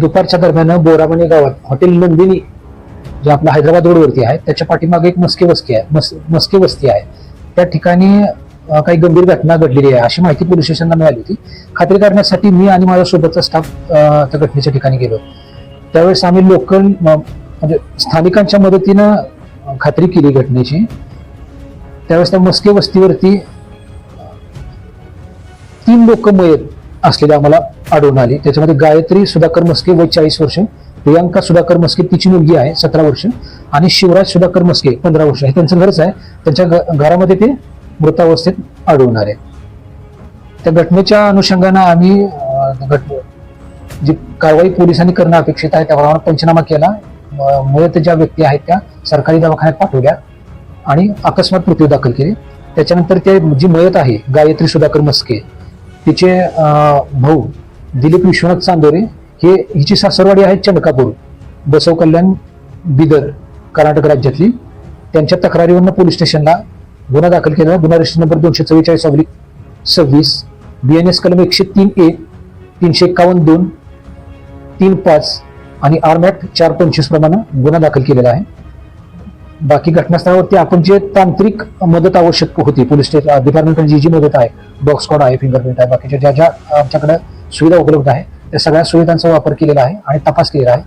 दुपारच्या दरम्यान बोरामणी गावात हॉटेल नंदिनी जे आपलं हैदराबाद रोडवरती आहे त्याच्या पाठीमागे एक मस्के वस्ती आहे. त्या ठिकाणी काही गंभीर घटना घडलेली आहे अशी माहिती पोलीस स्टेशनला मिळाली होती. खात्री करण्यासाठी मी आणि माझ्या सोबतचा स्टाफ त्या घटनेच्या ठिकाणी गेलो. त्यावेळेस आम्ही लोकल म्हणजे स्थानिकांच्या मदतीनं खात्री केली घटनेची. त्यावेळेस त्या मस्के वस्तीवरती 3 लोक मयत असलेले आम्हाला आढळून आले. त्याच्यामध्ये गायत्री सुधाकर मस्के वय 40 वर्ष, प्रियांका सुधाकर मस्के तिची मुलगी आहे 17 वर्ष आणि शिवराज सुधाकर मस्के 15 वर्ष. हे त्यांचं घरच आहे. त्यांच्या घरामध्ये ते मृतावस्थेत आढळून आले. त्या घटनेच्या अनुषंगानं आम्ही जी कारवाई पोलिसांनी करणं अपेक्षित आहे त्याप्रमाणे पंचनामा केला. मयत ज्या व्यक्ती आहेत त्या सरकारी दवाखान्यात पाठवल्या आणि अकस्मात मृत्यू दाखल केले. त्याच्यानंतर ते जी मयत आहे गायत्री सुधाकर मस्के तिचे भाऊ दिलीप विश्वनाथ चांदोरे हे हिची सासरवाडी आहे चंदकापूर, बसव कल्याण, बिदर, कर्नाटक राज्यातली. त्यांच्या तक्रारीवरनं पोलीस स्टेशनला गुन्हा दाखल केला. गुन्हा रजिस्टर नंबर 244/26 BNS कलम 103A 351(2) 3(5) आणि आरमॅट 425 प्रमाणे गुन्हा दाखल केलेला आहे. बाकी घटनास्थळावरती आपण जे तांत्रिक मदत आवश्यक होती पोलीस डिपार्टमेंटची जी मदत आहे, डॉग स्क्वॉड आहे, फिंगरप्रिंट आहे, बाकीच्या ज्या ज्या आमच्याकडे सुविधा उपलब्ध आहे त्या सगळ्या सुविधांचा वापर केलेला आहे आणि तपास केलेला आहे.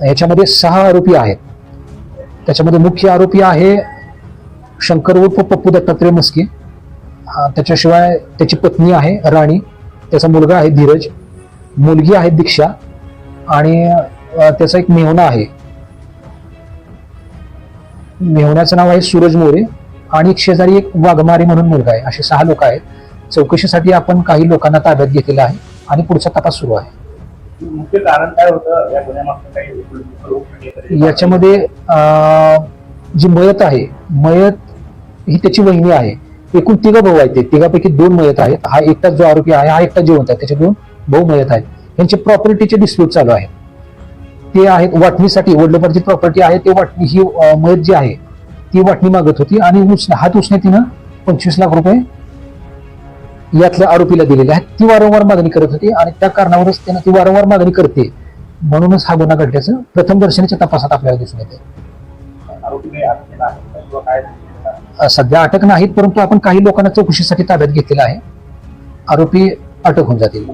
याच्यामध्ये 6 आरोपी आहेत. त्याच्यामध्ये मुख्य आरोपी आहे शंकर उर्फ पप्पू दत्तात्रय मस्के. त्याच्याशिवाय त्याची पत्नी आहे राणी, त्याचा मुलगा आहे धीरज, मुलगी आहे दीक्षा आणि त्याचा एक मेहुणा आहे. मेहुण्याचं नाव आहे सूरज मोरे आणि एक शेजारी एक वाघमारे म्हणून मुलगा आहे. असे 6 लोक आहेत. चौकशीसाठी आपण काही लोकांना ताब्यात घेतलेला आहे आणि पुढचा तपास सुरू आहे. मुख्य कारण काय होतं या गुन्ह्यामागचं काही? याच्यामध्ये जी मयत आहे, मयत ही त्याची वहिनी आहे. एकूण 3 भाऊ आहेत. ते 3पैकी 2 मयत आहेत. हा एकटाच जो आरोपी आहे हा एकटा जिवंत आहे. त्याचे 2 भाऊ मयत आहेत. यांचे प्रॉपर्टीचे डिस्प्यूट चालू आहेत. ते आहेत वाटणीसाठी वडिलोपार्जित प्रॉपर्टी आहे. ते वाटणी ही मयत जी आहे ती वाटणी मागत होती आणि हात उसने तिनं 25 लाख रुपये यातल्या आरोपीला दिलेले आहेत. ती वारंवार मागणी करत होती आणि त्या कारणावरच त्यानं ती वारंवार मागणी करते म्हणूनच हा गुन्हा घडल्याचं प्रथम दर्शनीच्या तपासात आपल्याला दिसून येते. सध्या अटक नाहीत, परंतु आपण काही लोकांना चौकशीसाठी ताब्यात घेतलेला आहे. आरोपी अटक होऊन जातील.